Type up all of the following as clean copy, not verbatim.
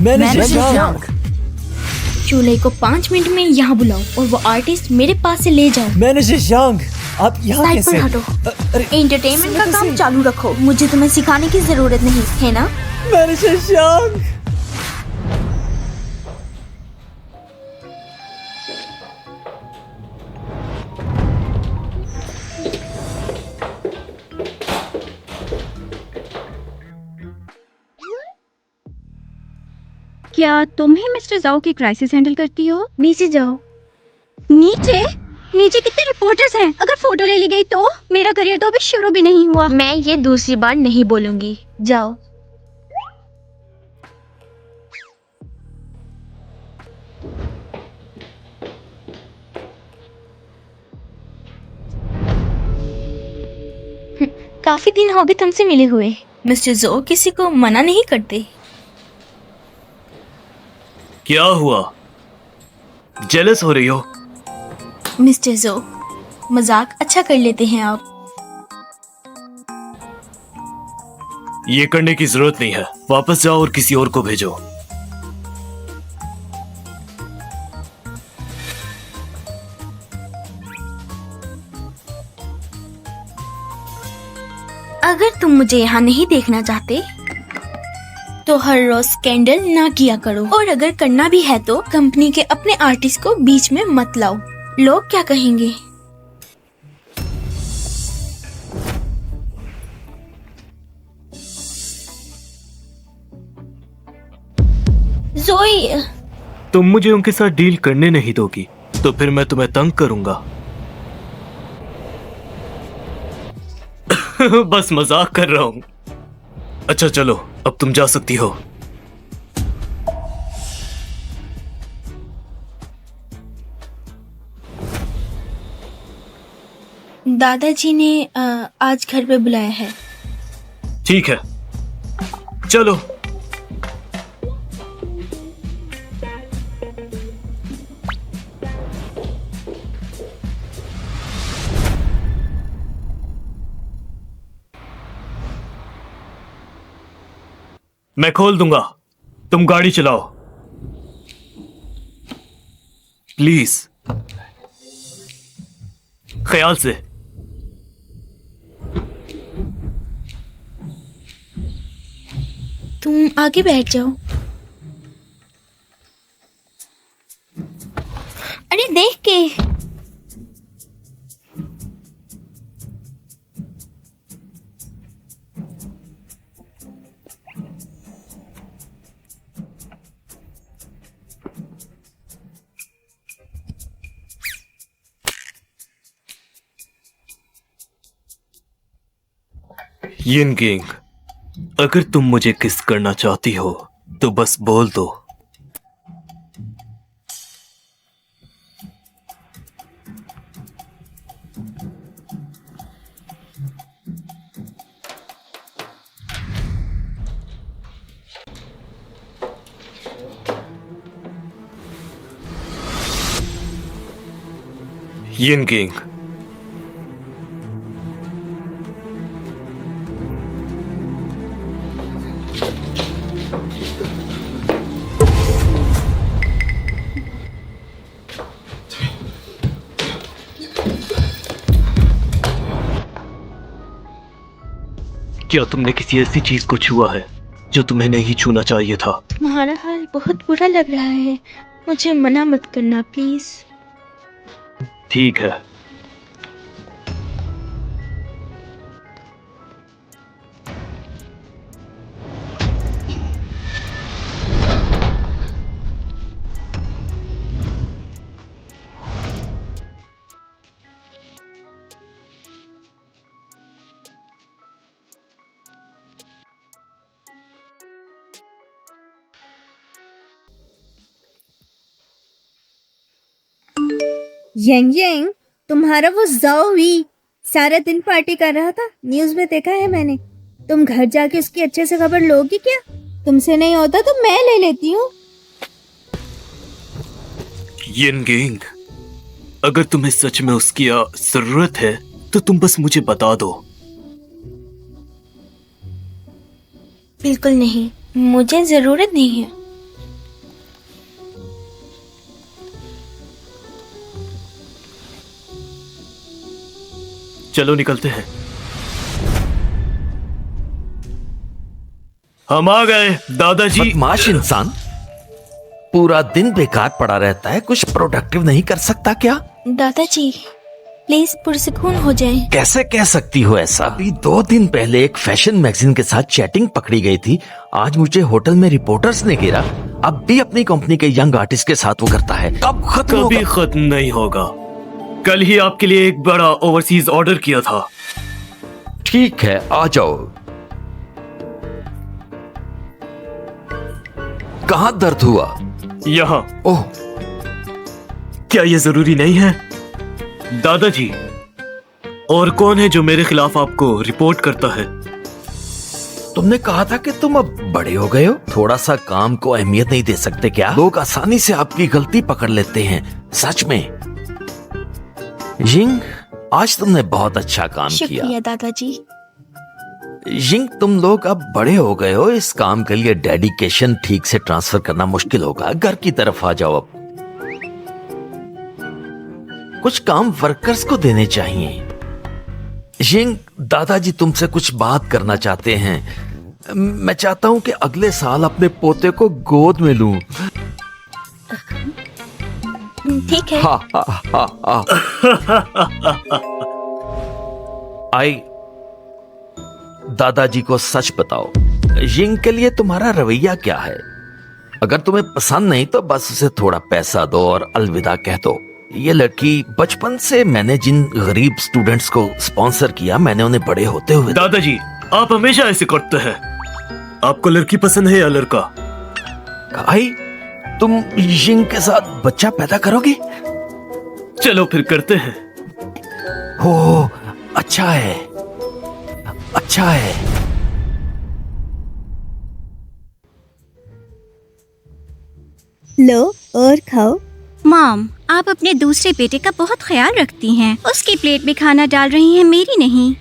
Manager चूल्हे को 5 minute में यहाँ बुलाओ और वो आर्टिस्ट मेरे पास से ले जाओ। मैनेजर शांग, आप यहाँ साइड कैसे? पर हटो। अरे एंटरटेनमेंट का काम कैसे? चालू रखो, मुझे तुम्हें सिखाने की जरूरत नहीं है ना। मैनेजर शांग, क्या तुम ही मिस्टर जाओ की क्राइसिस हैंडल करती हो? नीचे जाओ। नीचे? नीचे कितने रिपोर्टर्स हैं? अगर फोटो ले ली गई तो मेरा करियर तो अभी शुरू भी नहीं हुआ। मैं ये दूसरी बार नहीं बोलूंगी, जाओ। काफी दिन हो गए तुमसे मिले हुए। मिस्टर जो किसी को मना नहीं करते। क्या हुआ? जेलस हो रही हो? मिस्टर जो, मजाक अच्छा कर लेते हैं आप। ये करने की जरूरत नहीं है। वापस जाओ और किसी और को भेजो। अगर तुम मुझे यहाँ नहीं देखना चाहते तो हर रोज स्कैंडल ना किया करो, और अगर करना भी है तो कंपनी के अपने आर्टिस्ट को बीच में मत लाओ। लोग क्या कहेंगे? जोई, तुम मुझे उनके साथ डील करने नहीं दोगी तो फिर मैं तुम्हें तंग करूंगा। बस मजाक कर रहा हूं। अच्छा चलो, अब तुम जा सकती हो। दादाजी ने आज घर पे बुलाया है। ठीक है, चलो। मैं खोल दूंगा, तुम गाड़ी चलाओ प्लीज, ख्याल से। तुम आगे बैठ जाओ। अरे देख के। यिनगिंग, अगर तुम मुझे किस करना चाहती हो तो बस बोल दो। यिनगिंग, क्या तुमने किसी ऐसी चीज को छुआ है जो तुम्हें नहीं छूना चाहिए था? तुम्हारा हाल बहुत बुरा लग रहा है, मुझे मना मत करना प्लीज। ठीक है। यंग यंग, तुम्हारा वो जाओ भी सारा दिन पार्टी कर रहा था, न्यूज में देखा है मैंने। तुम घर जाके उसकी अच्छे से खबर लोगी क्या? तुमसे नहीं होता तो मैं ले लेती हूँ। यिनगिंग, अगर तुम्हें सच में उसकी जरूरत है तो तुम बस मुझे बता दो। बिल्कुल नहीं, मुझे जरूरत नहीं है। चलो निकलते हैं। हम आ गए दादाजी। बदमाश इंसान पूरा दिन बेकार पड़ा रहता है, कुछ प्रोडक्टिव नहीं कर सकता क्या? दादाजी प्लीज पुरसुकून हो जाए। कैसे कह सकती हो ऐसा? अभी 2 दिन पहले एक फैशन मैगजीन के साथ चैटिंग पकड़ी गई थी, आज मुझे होटल में रिपोर्टर्स ने घेरा। अब भी अपनी कंपनी के यंग आर्टिस्ट के साथ वो करता है। कब खत्म होगा? कभी खत्म नहीं होगा। कल ही आपके लिए एक बड़ा ओवरसीज ऑर्डर किया था। ठीक है, आ जाओ। कहाँ दर्द हुआ? यहाँ। ओह, क्या ये जरूरी नहीं है? दादाजी, और कौन है जो मेरे खिलाफ आपको रिपोर्ट करता है? तुमने कहा था कि तुम अब बड़े हो गए हो, थोड़ा सा काम को अहमियत नहीं दे सकते क्या? लोग आसानी से आपकी गलती पकड़ लेते हैं, सच में। यिंग, आज तुमने बहुत अच्छा काम किया। शुक्रिया दादाजी। यिंग, तुम लोग अब बड़े हो गए हो, इस काम के लिए डेडिकेशन ठीक से ट्रांसफर करना मुश्किल होगा। घर की तरफ आ जाओ। अब कुछ काम वर्कर्स को देने चाहिए। यिंग, दादाजी तुमसे कुछ बात करना चाहते हैं। मैं चाहता हूं कि अगले साल अपने पोते को गोद में लूं। ठीक है। हा, हा, हा, हा। आई, दादाजी को सच बताओ, यिंग के लिए तुम्हारा रवैया क्या है? अगर तुम्हें पसंद नहीं तो बस उसे थोड़ा पैसा दो और अलविदा कह दो। ये लड़की बचपन से मैंने जिन गरीब स्टूडेंट्स को स्पॉन्सर किया, मैंने उन्हें बड़े होते हुए। दादाजी, आप हमेशा ऐसे करते हैं। आपको लड़की पसंद है या लड़का? आई, तुम यिंग के साथ बच्चा पैदा करोगे? चलो फिर करते हैं। हो, अच्छा है, अच्छा है। लो और खाओ। मॉम, आप अपने दूसरे बेटे का बहुत ख्याल रखती हैं। उसकी प्लेट में खाना डाल रही हैं, मेरी नहीं।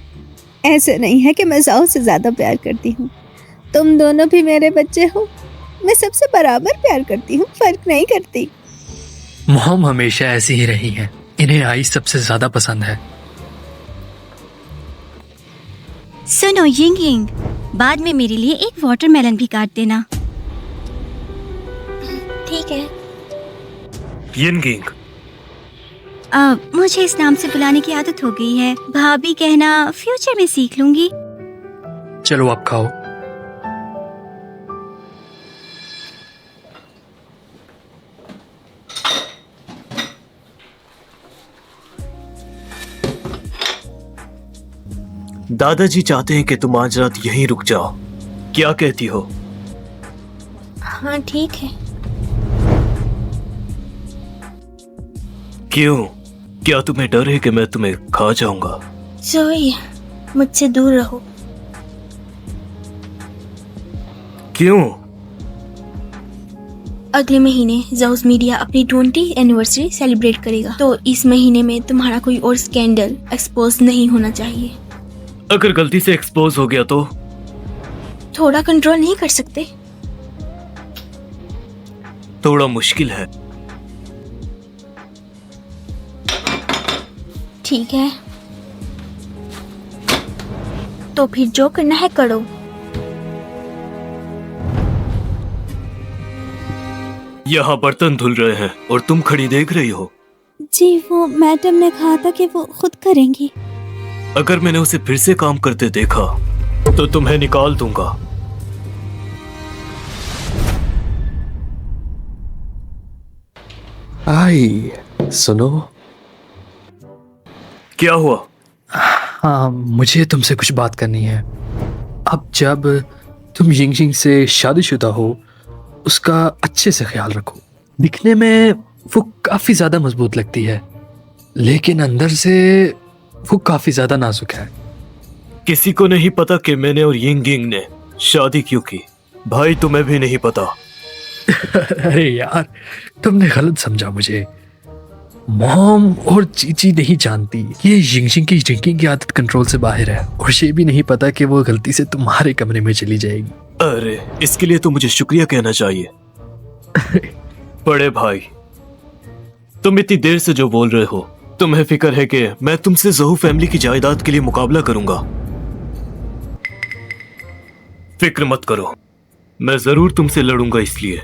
ऐसा नहीं है कि मैं जाओ से ज्यादा प्यार करती हूँ। तुम दोनों भी मेरे बच्चे हो, मैं सबसे बराबर प्यार करती हूँ, फर्क नहीं करती। मॉम हमेशा ऐसी ही रही हैं, इन्हें आइस सबसे ज्यादा पसंद है। सुनो यिंग यिंग, बाद में मेरे लिए एक वाटरमेलन भी काट देना। ठीक है। यिंगिंग, मुझे इस नाम से बुलाने की आदत हो गई है। भाभी कहना फ्यूचर में सीख लूंगी। चलो आप खाओ। दादाजी चाहते हैं कि तुम आज रात यहीं रुक जाओ। क्या कहती हो? हाँ ठीक है। क्यों? क्या तुम्हें डर है कि मैं तुम्हें खा जाऊंगा? जोई, मुझसे दूर रहो। क्यों? अगले महीने जाउस मीडिया अपनी 20th एनिवर्सरी सेलिब्रेट करेगा, तो इस महीने में तुम्हारा कोई और स्कैंडल एक्सपोज नहीं होना चाहिए। अगर गलती से एक्सपोज हो गया तो? थोड़ा कंट्रोल नहीं कर सकते? थोड़ा मुश्किल है। ठीक है, तो फिर जो करना है करो। यहाँ बर्तन धुल रहे हैं और तुम खड़ी देख रही हो। जी, वो मैडम ने कहा था कि वो खुद करेंगी। अगर मैंने उसे फिर से काम करते देखा तो तुम्हें निकाल दूंगा। आई, सुनो। क्या हुआ? हाँ, मुझे तुमसे कुछ बात करनी है। अब जब तुम यिंग से शादीशुदा हो, उसका अच्छे से ख्याल रखो। दिखने में वो काफी ज्यादा मजबूत लगती है, लेकिन अंदर से वो काफी ज्यादा नाजुक है। किसी को नहीं पता कि मैंने और यिंगिंग ने शादी क्यों की। भाई, तुम्हें भी नहीं पता। अरे यार, तुमने गलत समझा मुझे। मॉम और चीची नहीं जानती ये यिंग की ड्रिंकिंग की आदत कंट्रोल से बाहर है, और ये भी नहीं पता कि वो गलती से तुम्हारे कमरे में चली जाएगी। अरे, इसके लिए तो मुझे शुक्रिया कहना चाहिए। बड़े भाई, तुम इतनी देर से जो बोल रहे हो तुम्हें फिक्र है कि मैं तुमसे ज़ोहू फैमिली की जायदाद के लिए मुकाबला करूंगा। फिक्र मत करो, मैं जरूर तुमसे लड़ूंगा। इसलिए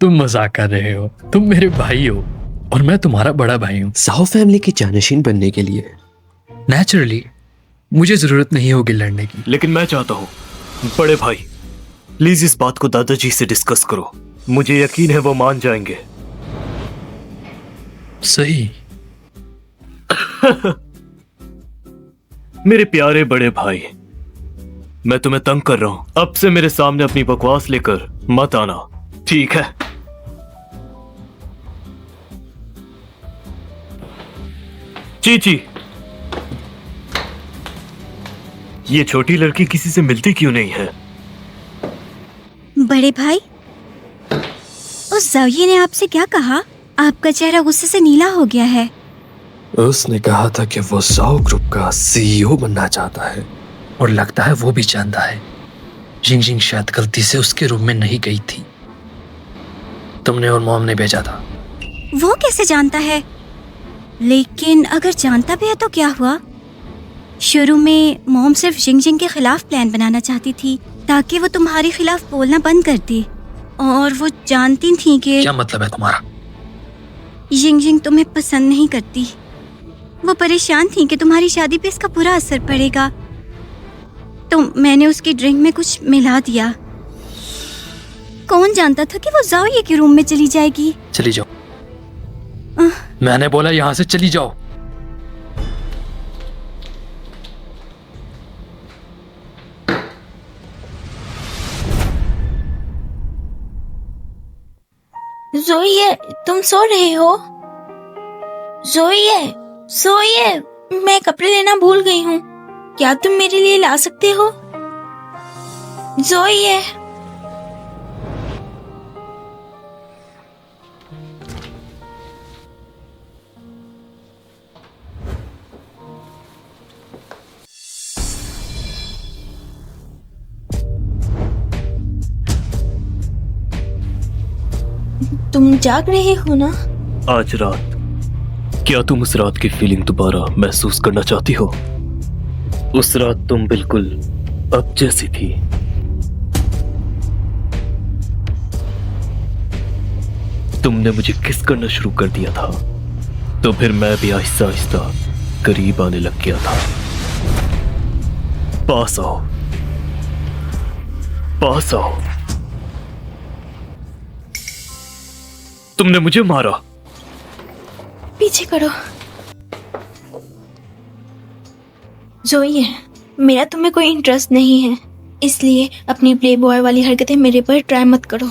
तुम मजाक कर रहे हो, तुम मेरे भाई हो और मैं तुम्हारा बड़ा भाई हूँ। जाओ फैमिली के जानशीन बनने के लिए नेचुरली मुझे जरूरत नहीं होगी लड़ने की। लेकिन मैं चाहता हूँ, बड़े भाई प्लीज इस बात को दादाजी से डिस्कस करो। मुझे यकीन है वो मान जाएंगे। सही। मेरे प्यारे बड़े भाई, मैं तुम्हें तंग कर रहा हूं। अब से मेरे सामने अपनी बकवास लेकर मत आना, ठीक है? चीची, ये छोटी लड़की किसी से मिलती क्यों नहीं है? बड़े भाई, उस जाविये ने आपसे क्या कहा? आपका चेहरा गुस्से से नीला हो गया है। उसने कहा था कि वो जाओ ग्रुप का सीईओ बनना चाहता है। और लगता है वो भी जानता है जिंग शायद गलती से उसके रूम में नहीं गई थी, तुमने और मॉम ने भेजा था। वो कैसे जानता है? लेकिन अगर जानता भी है तो क्या हुआ? शुरू में मॉम सिर्फ जिंग के खिलाफ प्लान बनाना चाहती थी ताकि वो तुम्हारे खिलाफ बोलना बंद कर दे, और वो जानती थी कि क्या मतलब है तुम्हारा? जिंग तुम्हें पसंद नहीं करती। वो परेशान थी कि तुम्हारी शादी पे इसका बुरा असर पड़ेगा, तो मैंने उसकी ड्रिंक में कुछ मिला दिया। कौन जानता था कि वो जाविये के रूम में चली जाएगी। चली जाओ, मैंने बोला यहाँ से चली जाओ। जोइए, तुम सो रहे हो? जोइए, सोइए, मैं कपड़े लेना भूल गई हूँ, क्या तुम मेरे लिए ला सकते हो? जोइए। तुम जाग रहे हो ना? आज रात, क्या तुम उस रात की फीलिंग दोबारा महसूस करना चाहती हो? उस रात तुम बिल्कुल अब जैसी थी। तुमने मुझे किस करना शुरू कर दिया था, तो फिर मैं भी आहिस्ता आहिस्ता करीब आने लग गया था। पास आओ, पास आओ। तुमने मुझे मारा। पीछे करो। जोइए, मेरा तुम्हें कोई इंटरेस्ट नहीं है, इसलिए अपनी प्ले बॉय वाली हरकतें मेरे पर ट्राई मत करो।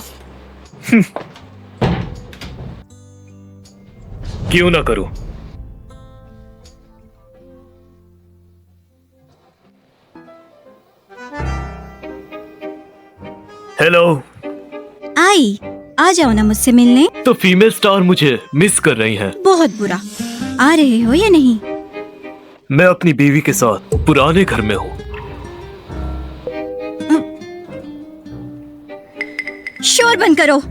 क्यों ना करूं? हेलो। आई, आ जाओ ना मुझसे मिलने। तो फीमेल स्टार मुझे मिस कर रही हैं। बहुत बुरा। आ रहे हो या नहीं? मैं अपनी बीवी के साथ पुराने घर में हूँ। शोर बंद करो।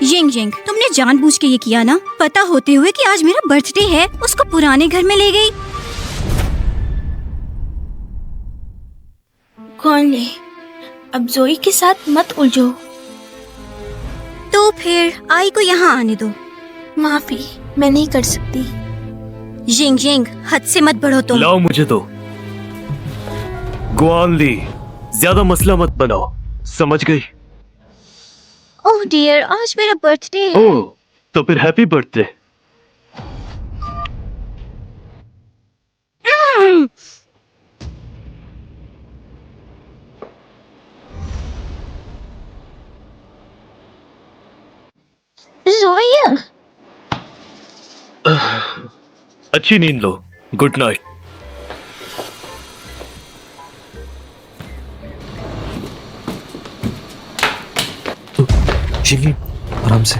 जिंग, तुमने जानबूझ के ये किया ना? पता होते हुए कि आज मेरा बर्थडे है, उसको पुराने घर में ले गई। कौन ले? अब जोई के साथ मत उलझो। तो फिर आई को यहाँ आने दो। माफी, मैं नहीं कर सकती। जिंग, हद से मत बढ़ो तुम। लाओ मुझे दो। गुआन ली, ज्यादा मसला मत बनाओ, समझ गई? ओह डियर, आज मेरा बर्थडे है। ओह, तो फिर हैप्पी बर्थडे। जोया, अच्छी नींद लो। Good night. जिंगी, आराम से।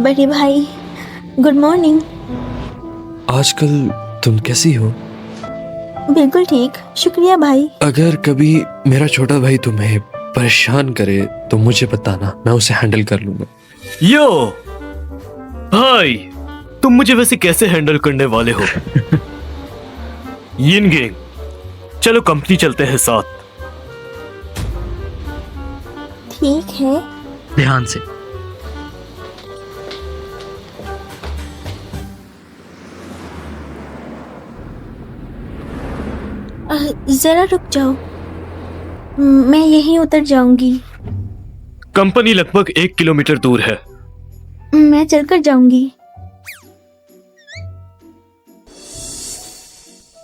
बड़े भाई, गुड मॉर्निंग। आजकल तुम कैसी हो? बिल्कुल ठीक, शुक्रिया भाई। अगर कभी मेरा छोटा भाई तुम्हें परेशान करे तो मुझे बताना, मैं उसे हैंडल कर लूंगा। यो भाई, तुम मुझे वैसे कैसे हैंडल करने वाले हो? यिन गैंग, चलो कंपनी चलते हैं साथ। ठीक है। ध्यान से। जरा रुक जाओ, मैं यहीं उतर जाऊंगी। कंपनी लगभग 1 किलोमीटर दूर है। मैं चलकर जाऊंगी।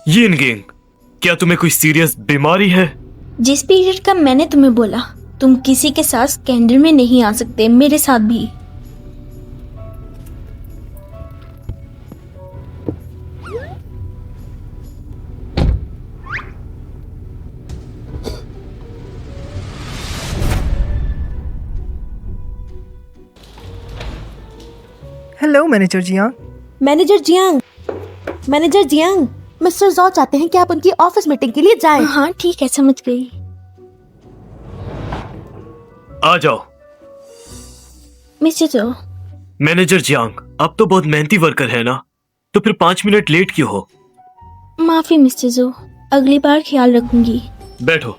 यिन गैंग, क्या तुम्हें कोई सीरियस बीमारी है? जिस पीरियड का मैंने तुम्हें बोला, तुम किसी के साथ स्कैंडल में नहीं आ सकते, मेरे साथ भी। Hello manager Jiang. Manager Jiang, mister jaw चाहते हैं कि आप उनकी ऑफिस मीटिंग के लिए जाएं। हाँ ठीक है, समझ गई। आ जाओ। मिस्टर जो, मैनेजर जियांग, आप तो बहुत मेहनती वर्कर है ना, तो फिर 5 मिनट लेट क्यों हो? माफी मिस्टर जो, अगली बार ख्याल रखूंगी। बैठो।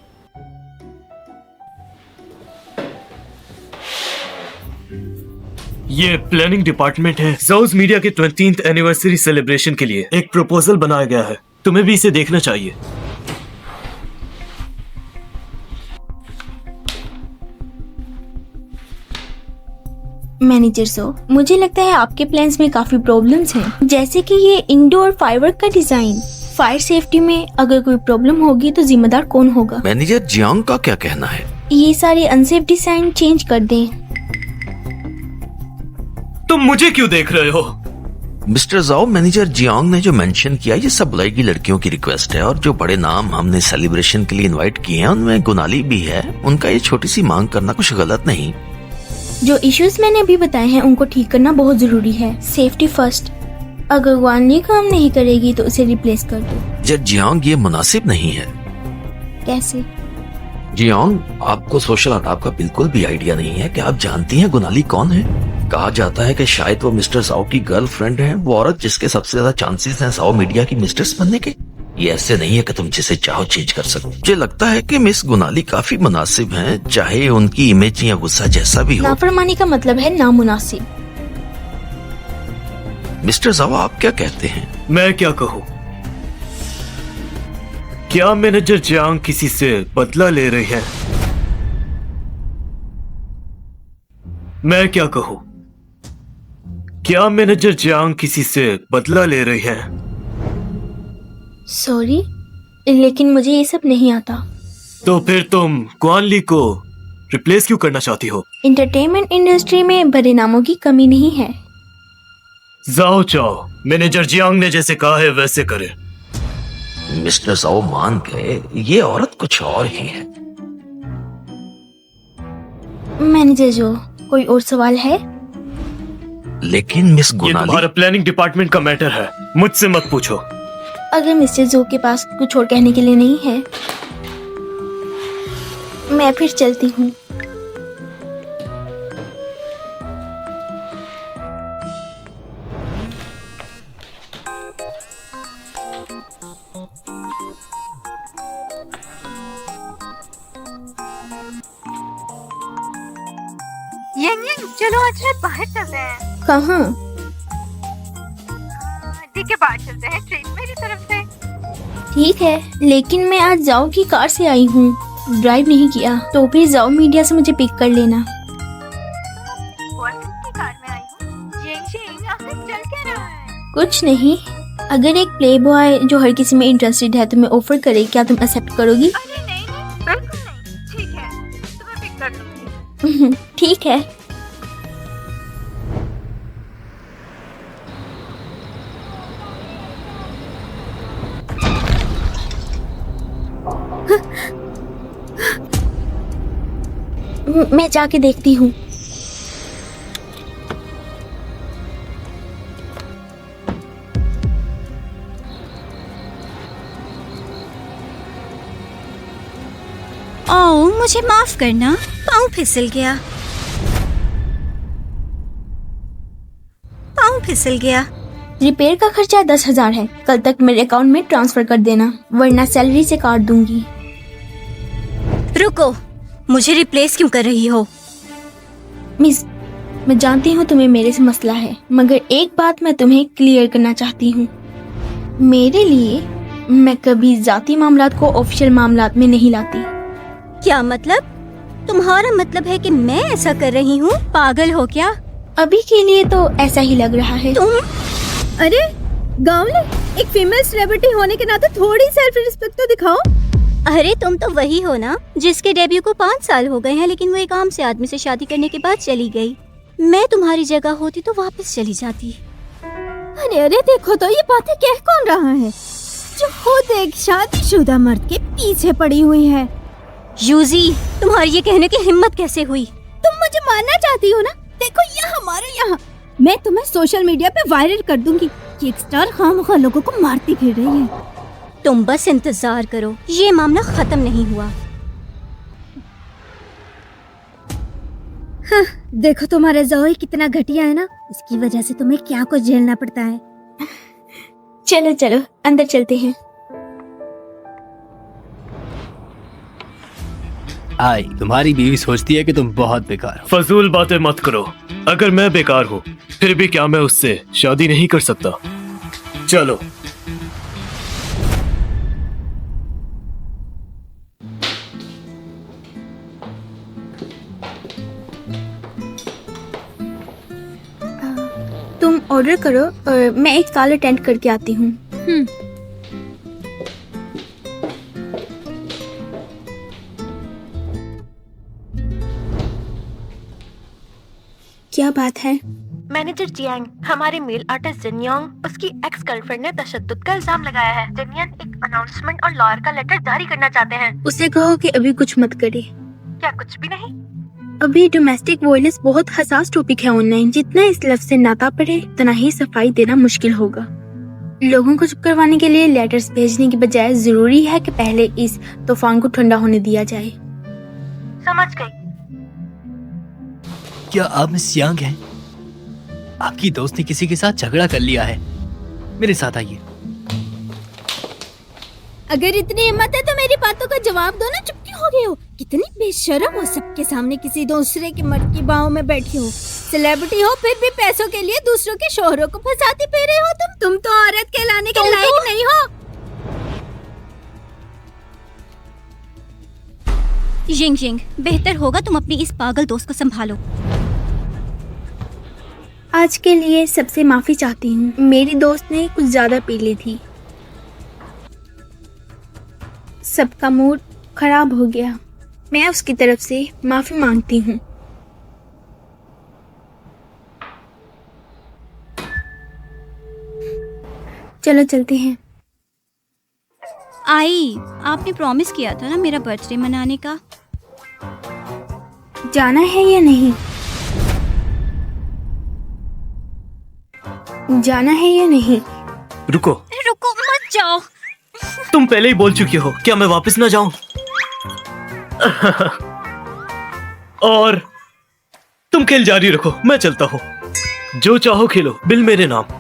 ये प्लानिंग डिपार्टमेंट है। जाउज मीडिया के 20th एनिवर्सरी सेलिब्रेशन के लिए एक प्रपोजल बनाया गया है, तुम्हें भी इसे देखना चाहिए। मैनेजर सो, मुझे लगता है आपके प्लान्स में काफी प्रॉब्लम्स हैं, जैसे कि ये इंडोर फाइबर का डिजाइन। फायर सेफ्टी में अगर कोई प्रॉब्लम होगी तो जिम्मेदार कौन होगा? मैनेजर जियांग का क्या कहना है? ये सारे अनसेफ डिजाइन चेंज कर दें। तुम मुझे क्यों देख रहे हो? मिस्टर जाओ, मैनेजर जियांग ने जो मेंशन किया ये सब बुलाई की लड़कियों की रिक्वेस्ट है, और जो बड़े नाम हमने सेलिब्रेशन के लिए इनवाइट किए हैं उनमें गुनाली भी है। उनका ये छोटी सी मांग करना कुछ गलत नहीं। जो इश्यूज मैंने अभी बताए हैं उनको ठीक करना बहुत जरूरी है। Safety first. अगर गुनाली काम नहीं करेगी तो उसे रिप्लेस कर दो। जब जियांग, ये मुनासिब नहीं है। कैसे? जियांग, आपको सोशल आदाब का बिल्कुल भी आइडिया नहीं है कि आप जानती हैं गुनाली कौन है? कहा जाता है कि शायद वो मिस्टर साओ की गर्लफ्रेंड है, वो औरत जिसके सबसे ज्यादा चांसेस हैं साओ मीडिया की मिस्ट्रेस बनने के। ये ऐसे नहीं है कि तुम जिसे चाहो चेंज कर सको। मुझे लगता है कि मिस गुनाली काफी मुनासिब हैं, चाहे उनकी इमेज या गुस्सा जैसा भी हो। नाफरमानी का मतलब है नामुनासिब। मिस्टर साओ, आप क्या कहते हैं? मैं क्या कहूँ? क्या मैनेजर जियांग किसी से बदला ले रही है? मैं क्या कहूँ? क्या मैनेजर जियांग किसी से बदला ले रही है? सॉरी, लेकिन मुझे ये सब नहीं आता। तो फिर तुम गुआन ली को रिप्लेस क्यों करना चाहती हो? इंटरटेनमेंट इंडस्ट्री में बड़े नामों की कमी नहीं है। जाओ चाओ, मैनेजर जियांग ने जैसे कहा है वैसे करे। मिस्टर साओ मान गए, ये औरत कुछ और ही है। मैनेजर जो, कोई और सवाल है? लेकिन मिस ये गुनाली, तुम्हारा प्लानिंग डिपार्टमेंट का मैटर है, मुझसे मत पूछो। अगर मिस्टर जो के पास कुछ और कहने के लिए नहीं है, मैं फिर चलती हूँ। यंग यंग, चलो आज रात बाहर चलते हैं। कहाँ? ठीक है, बाहर चलते हैं, ट्रेन मेरी तरफ से। ठीक है, लेकिन मैं आज जाओ की कार से आई हूँ, ड्राइव नहीं किया, तो फिर जाओ मीडिया से मुझे पिक कर लेना। बॉयफ्रेंड की कार में आई हूँ। यंग आखिर चल क्या रहा है? कुछ नहीं, अगर एक प्ले बॉय जो हर किसी में इंटरेस्टेड है तुम्हें ऑफर करे, क्या तुम एक्सेप्ट करोगी? अरे नहीं, बिल्कुल नहीं। ठीक है, तुम्हें पिक कर लूंगी। ठीक है। मैं जाके देखती हूँ। ओह, मुझे माफ करना, पाँव फिसल गया। पाँव फिसल गया। रिपेयर का खर्चा 10,000 है। कल तक मेरे अकाउंट में ट्रांसफर कर देना, वरना सैलरी से काट दूंगी। रुको, मुझे रिप्लेस क्यों कर रही हो? मिस, मैं जानती हूँ तुम्हें मेरे से मसला है, मगर एक बात मैं तुम्हें क्लियर करना चाहती हूँ। मेरे लिए मैं कभी जाती मामलात को ऑफिशियल मामलात में नहीं लाती। क्या मतलब? तुम्हारा मतलब है कि मैं ऐसा कर रही हूँ? पागल हो क्या? अभी के लिए तो ऐसा ही लग रहा है। तुम अरे गाँवले, एक फीमेल सेलिब्रिटी होने के नाते थोड़ी सेल्फ रिस्पेक्ट तो दिखाओ। अरे तुम तो वही हो ना जिसके डेब्यू को 5 साल हो गए हैं, लेकिन वो एक आम से आदमी से शादी करने के बाद चली गई। मैं तुम्हारी जगह होती तो वापस चली जाती। अरे अरे देखो तो ये बातें कह कौन रहा है जो खुद एक शादीशुदा मर्द के पीछे पड़ी हुई है। यूजी, तुम्हारी ये कहने की हिम्मत कैसे हुई? तुम मुझे मारना चाहती हो ना? देखो यहाँ मारो यहाँ, मैं तुम्हें सोशल मीडिया पे वायरल कर दूंगी कि एक स्टार खामखा लोगों को मारती फिर रही है। तुम बस इंतजार करो, ये मामला खत्म नहीं हुआ। हाँ, देखो तुम्हारा ज़ोई कितना घटिया है ना, इसकी वजह से तुम्हें क्या कुछ झेलना पड़ता है। चलो चलो अंदर चलते हैं। आई, तुम्हारी बीवी सोचती है कि तुम बहुत बेकार हो। फजूल बातें मत करो। अगर मैं बेकार हूँ फिर भी क्या मैं उससे शादी नहीं कर सकता? चलो। तुम ऑर्डर करो और मैं एक कॉल अटेंड करके आती हूँ। क्या बात है? मैनेजर जियांग, हमारे मेल आर्टिस्ट जिनयोंग, उसकी एक्स गर्लफ्रेंड ने तशद्दुद का इल्जाम लगाया है। जिनयन एक अनाउंसमेंट और लॉयर का लेटर जारी करना चाहते हैं। उसे कहो कि अभी कुछ मत करे। क्या कुछ भी नहीं? अभी डोमेस्टिक वायलेंस बहुत हसास टॉपिक है ऑनलाइन। जितना इस लफ्ज से नाता पड़े उतना ही सफाई देना मुश्किल होगा। लोगों को चुप करवाने के लिए लेटर्स भेजने की बजाय जरूरी है कि पहले इस तूफान को ठंडा होने दिया जाए। समझ गई। क्या आप मिस यांग हैं? आपकी दोस्त ने किसी के साथ झगड़ा कर लिया है। मेरे साथ आइए। अगर इतनी हिम्मत है तो मेरी बातों का जवाब दो ना, चुप क्यों हो गए हो? कितनी बेशर्म हो, सबके सामने किसी दूसरे के मर्द की बाहों में बैठी हो। सेलिब्रिटी हो फिर भी पैसों के लिए दूसरों के शोहरों को फंसाती फिर रहे हो तुम तो औरत कहलाने के लायक नहीं हो। जिंग जिंग, बेहतर होगा तुम अपनी इस पागल दोस्त को संभालो। आज के लिए सबसे माफी चाहती हूँ। मेरी दोस्त ने कुछ ज्यादा पी ली थी, सबका मूड खराब हो गया। मैं उसकी तरफ से माफी मांगती हूँ। चलो चलते हैं। आई, आपने प्रॉमिस किया था ना मेरा बर्थडे मनाने का। जाना है या नहीं? जाना है या नहीं? रुको। रुको मत जाओ। तुम पहले ही बोल चुकी हो, क्या मैं वापस ना जाऊं? और तुम खेल जारी रखो, मैं चलता हूं। जो चाहो खेलो, बिल मेरे नाम।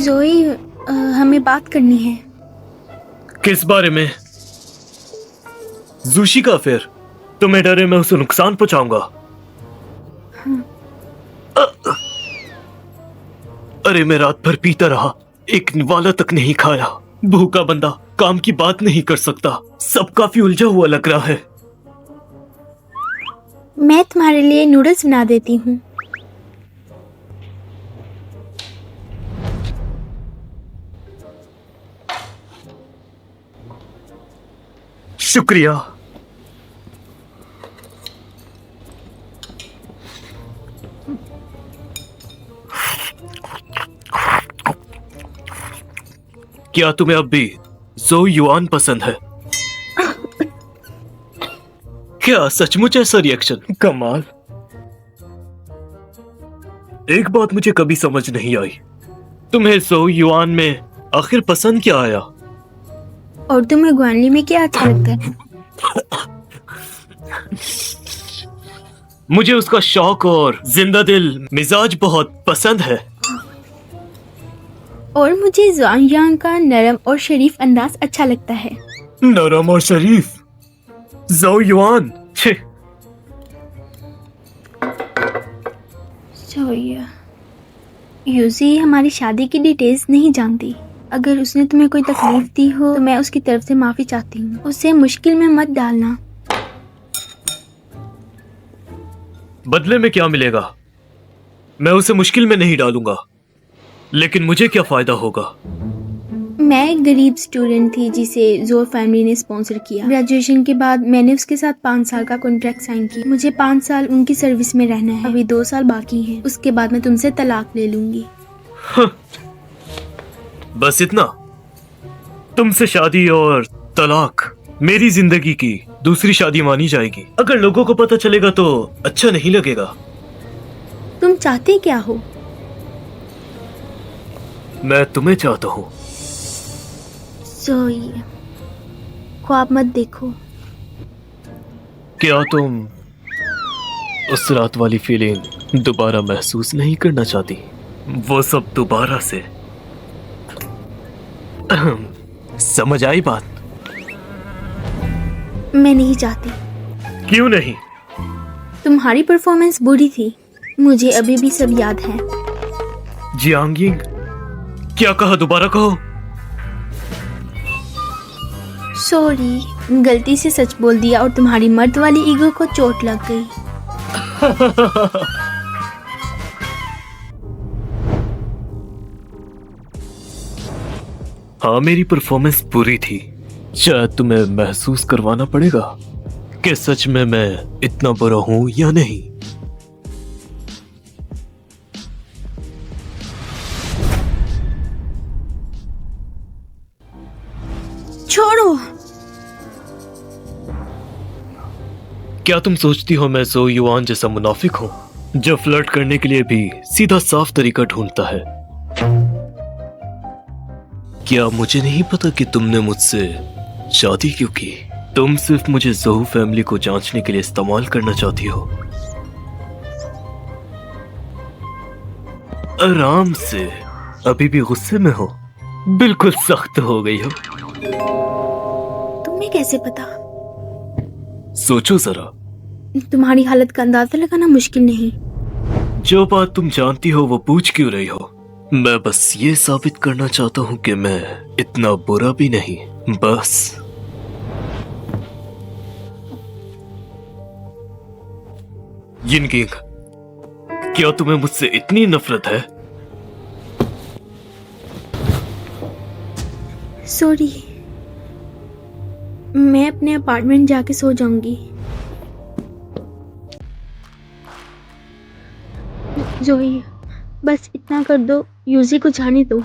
जोई, हमें बात करनी है। किस बारे में? जूशी का अफेयर? तुम्हें डरे मैं उसे नुकसान पहुंचाऊंगा? अरे मैं रात भर पीता रहा, एक निवाला तक नहीं खाया। भूखा बंदा काम की बात नहीं कर सकता। सब काफी उलझा हुआ लग रहा है। मैं तुम्हारे लिए नूडल्स बना देती हूँ। शुक्रिया। क्या तुम्हें अब भी ज़ो युआन पसंद है? क्या सचमुच ऐसा रिएक्शन? कमाल। एक बात मुझे कभी समझ नहीं आई, तुम्हें ज़ो युआन में आखिर पसंद क्या आया? और तुम्हें ग्वानली में क्या अच्छा लगता है? मुझे उसका शौक और जिंदा दिल मिजाज बहुत पसंद है। और मुझे ज़ांग का नरम और शरीफ अंदाज अच्छा लगता है। नरम और शरीफ? ज़ो युआन, छे। यूजी हमारी शादी की डिटेल्स नहीं जानती। अगर उसने तुम्हें कोई तकलीफ दी हो तो मैं उसकी तरफ से माफी चाहती हूँ। उसे मुश्किल में मत डालना। बदले में क्या मिलेगा? मैं उसे मुश्किल में नहीं डालूंगा, लेकिन मुझे क्या फायदा होगा? मैं एक गरीब स्टूडेंट थी जिसे ज़ो फैमिली ने स्पॉन्सर किया। ग्रेजुएशन के बाद मैंने उसके साथ 5 साल का कॉन्ट्रैक्ट साइन किया। मुझे 5 साल उनकी सर्विस में रहना है। अभी 2 साल बाकी हैं। उसके बाद मैं तुमसे तलाक ले लूंगी। बस इतना? तुमसे शादी और तलाक मेरी जिंदगी की दूसरी शादी मानी जाएगी। अगर लोगों को पता चलेगा तो अच्छा नहीं लगेगा। तुम चाहते क्या हो? मैं तुम्हें चाहता हूँ। सोई, ख्वाब मत देखो। क्या तुम उस रात वाली फीलिंग दोबारा महसूस नहीं करना चाहती? वो सब दोबारा से। समझ आई बात? मैं नहीं चाहती। क्यों नहीं? तुम्हारी परफॉर्मेंस बुरी थी, मुझे अभी भी सब याद है। जियांगिंग, क्या कहा? दोबारा कहो। सॉरी, गलती से सच बोल दिया और तुम्हारी मर्द वाली ईगो को चोट लग गई। हाँ, मेरी परफॉर्मेंस बुरी थी। शायद तुम्हें महसूस करवाना पड़ेगा कि सच में मैं इतना बुरा हूं या नहीं। छोड़ो। क्या तुम सोचती हो मैं ज़ो युआन जैसा मुनाफिक हूं जो फ्लर्ट करने के लिए भी सीधा साफ तरीका ढूंढता है? क्या मुझे नहीं पता कि तुमने मुझसे शादी क्यों की? तुम सिर्फ मुझे ज़ोहू फैमिली को जांचने के लिए इस्तेमाल करना चाहती हो। आराम से, अभी भी गुस्से में हो? बिल्कुल सख्त हो गई हो। तुम्हें कैसे पता? सोचो जरा। तुम्हारी हालत का अंदाजा लगाना मुश्किल नहीं। जो बात तुम जानती हो वो पूछ क्यों रही हो? मैं बस ये साबित करना चाहता हूँ कि मैं इतना बुरा भी नहीं, बस। यिनगिंग, क्या तुम्हें मुझसे इतनी नफरत है? सॉरी, मैं अपने अपार्टमेंट जाके सो जाऊंगी। जोई, बस इतना कर दो, यूजी को जाने दो।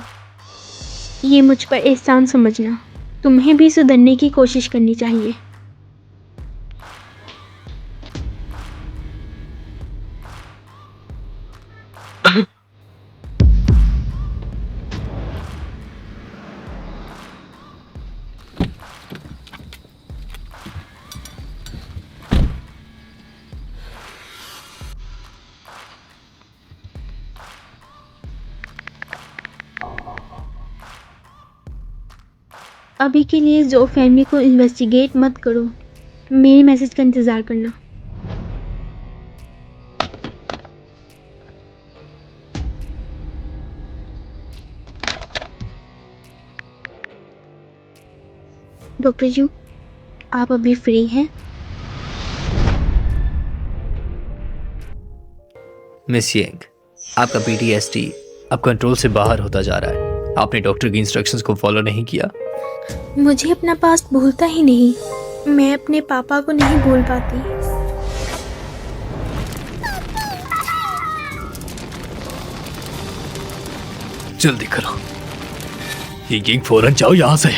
ये मुझ पर एहसान समझना। तुम्हें भी सुधरने की कोशिश करनी चाहिए। अभी के लिए जो फैमिली को इन्वेस्टिगेट मत करो। मेरे मैसेज का इंतज़ार करना। डॉक्टर यू, आप अभी फ्री हैं? मिस येंग, आपका PTSD अब कंट्रोल से बाहर होता जा रहा है। आपने डॉक्टर की इंस्ट्रक्शंस को फॉलो नहीं किया। मुझे अपना पास्ट भूलता ही नहीं। मैं अपने पापा को नहीं भूल पाती। जल्दी करो, ये गैंग फौरन जाओ यहाँ से।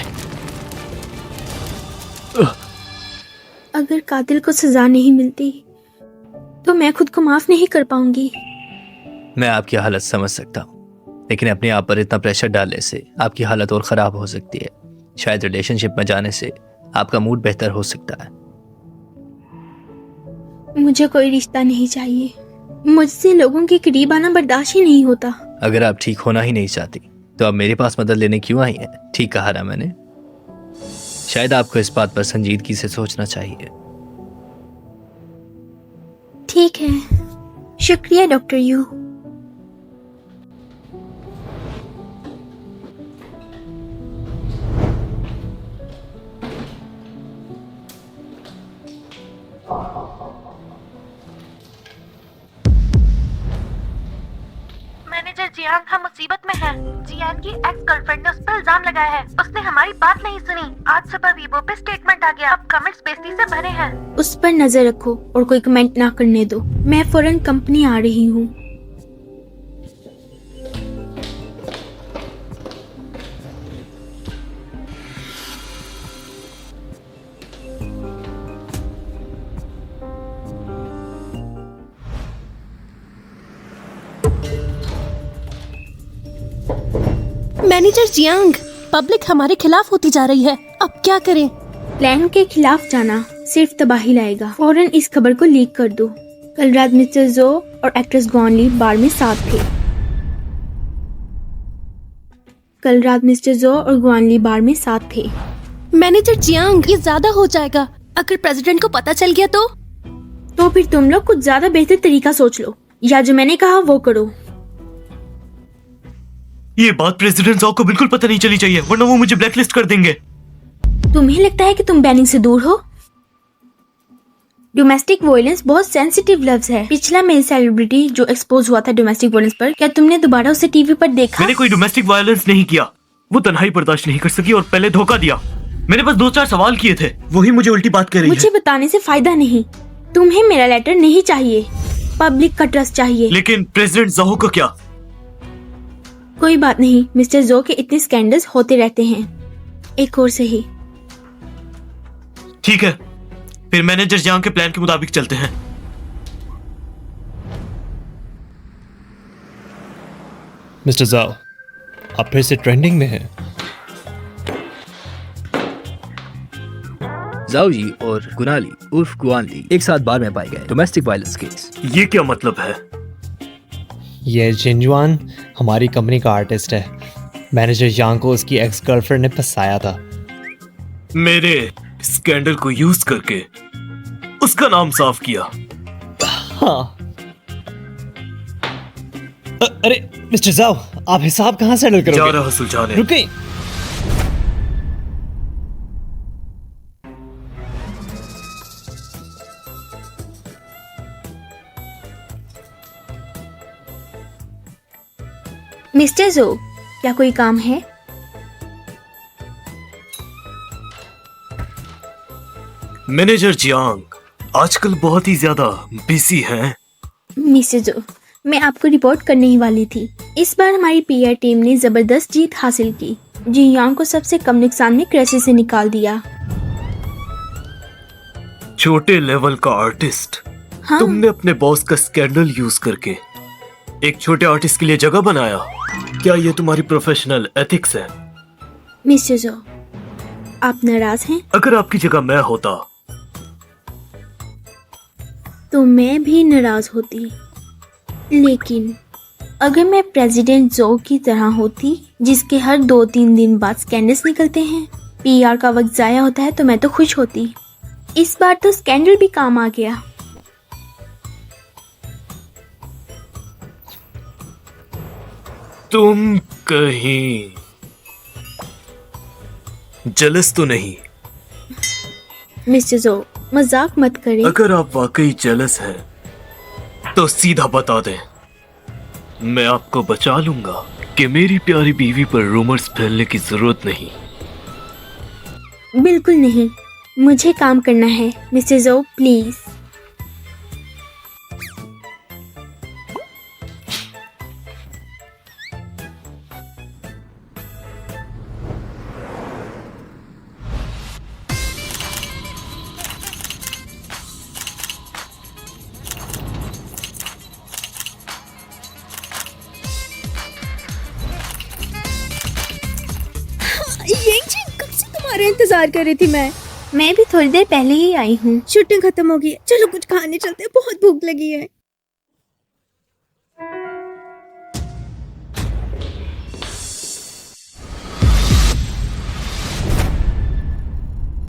अगर कातिल को सजा नहीं मिलती तो मैं खुद को माफ नहीं कर पाऊंगी। मैं आपकी हालत समझ सकता हूँ, लेकिन अपने आप पर इतना प्रेशर डालने से आपकी हालत और ख़राब हो सकती है। शायद रिलेशनशिप में जाने से आपका मूड बेहतर हो सकता है। मुझे कोई रिश्ता नहीं चाहिए। मुझसे लोगों के करीब आना बर्दाश्त ही नहीं होता। अगर आप ठीक होना ही नहीं चाहती तो आप मेरे पास मदद लेने क्यों आई हैं? ठीक कहा ना मैंने? शायद आपको इस बात पर संजीदगी से सोचना चाहिए। ठीक है, शुक्रिया डॉक्टर यू। मैनेजर जियान हम मुसीबत में हैं। जियान की एक्स गर्लफ्रेंड ने उस पर इल्जाम लगाया है। उसने हमारी बात नहीं सुनी। आज सुबह वीबो पे स्टेटमेंट आ गया। अब कमेंट्स बेइज्जती से भरे हैं। उस पर नजर रखो और कोई कमेंट ना करने दो। मैं फौरन कंपनी आ रही हूँ। मैनेजर जियांग, पब्लिक हमारे खिलाफ होती जा रही है। अब क्या करें? प्लान के खिलाफ जाना सिर्फ तबाही लाएगा। फौरन इस खबर को लीक कर दो। कल रात मिस्टर जो और एक्ट्रेस ग्वानली बार में साथ थे। कल रात मिस्टर जो और ग्वानली बार में साथ थे। मैनेजर जियांग, ये ज्यादा हो जाएगा। अगर प्रेसिडेंट को पता चल गया तो फिर तुम लोग कुछ ज्यादा बेहतर तरीका सोच लो, या जो मैंने कहा वो करो। ये बात प्रेसिडेंट जॉ को बिल्कुल पता नहीं चली चाहिए, वरना वो मुझे ब्लैकलिस्ट कर देंगे। तुम्हें लगता है कि तुम बैनिंग से दूर हो? डोमेस्टिक वायलेंस बहुत सेंसिटिव लफ्ज है। पिछला मेल सेलिब्रिटी जो एक्सपोज हुआ था डोमेस्टिक वायलेंस पर, क्या तुमने दोबारा उसे टीवी पर देखा? मैंने कोई डोमेस्टिक वायलेंस नहीं किया। वो तन्हाई बर्दाश्त नहीं कर सकी और पहले धोखा दिया। मैंने बस 2-4 सवाल किए थे, वही मुझे उल्टी बात कर रही मुझे बताने से फायदा नहीं। तुम्हें मेरा लेटर नहीं चाहिए, पब्लिक का ट्रस्ट चाहिए। लेकिन प्रेसिडेंट जॉ को क्या? कोई बात नहीं, मिस्टर जो के इतने स्कैंडल्स होते रहते हैं। एक और सही। ठीक है, फिर मैनेजर जियांग के प्लान के मुताबिक चलते हैं। मिस्टर जाओ, आप फिर से ट्रेंडिंग में हैं। जाओ जी और गुनाली उर्फ गुआनली एक साथ बार में पाए गए। Domestic violence case. ये क्या मतलब है? ये जिनजुआन हमारी कंपनी का आर्टिस्ट है। मैनेजर यांग को उसकी एक्स गर्लफ्रेंड ने फंसाया था। मेरे स्कैंडल को यूज करके उसका नाम साफ किया। हाँ। अरे मिस्टर जाओ, आप हिसाब कहाँ सेटल करोगे? जा रहा सुलझाने। रुके। मिस्टर जो, क्या कोई काम है? मैनेजर जियांग आजकल बहुत ही ज्यादा बिजी हैं। मिस्टर जो, मैं आपको रिपोर्ट करने ही वाली थी। इस बार हमारी पीआर टीम ने जबरदस्त जीत हासिल की। जियांग को सबसे कम नुकसान में क्रैश से निकाल दिया। छोटे लेवल का आर्टिस्ट। हाँ? तुमने अपने बॉस का स्कैंडल यूज करके एक छोटे आर्टिस्ट के लिए जगह बनाया। क्या ये तुम्हारी प्रोफेशनल एथिक्स है? मिस्टर जो, आप नाराज हैं? अगर आपकी जगह मैं होता तो मैं भी नाराज होती। लेकिन अगर मैं प्रेसिडेंट जो की तरह होती, जिसके हर 2-3 दिन बाद स्कैंडल्स निकलते हैं, पीआर का वक्त जाया होता है, तो मैं तो खुश होती। इस बार तो स्कैंडल भी काम आ गया। तुम कहीं जलस तो नहीं? मिस्टर जो, मजाक मत करें। अगर आप वाकई जलस हैं तो सीधा बता दें, मैं आपको बचा लूंगा कि मेरी प्यारी बीवी पर रूमर्स फैलने की जरूरत नहीं। बिल्कुल नहीं, मुझे काम करना है। मिस्टर जो प्लीज। तुम्हारा इंतजार कर रही थी मैं भी थोड़ी देर पहले ही आई हूँ। शूटिंग खत्म हो गई है, चलो कुछ खाने चलते हैं, बहुत भूख लगी है।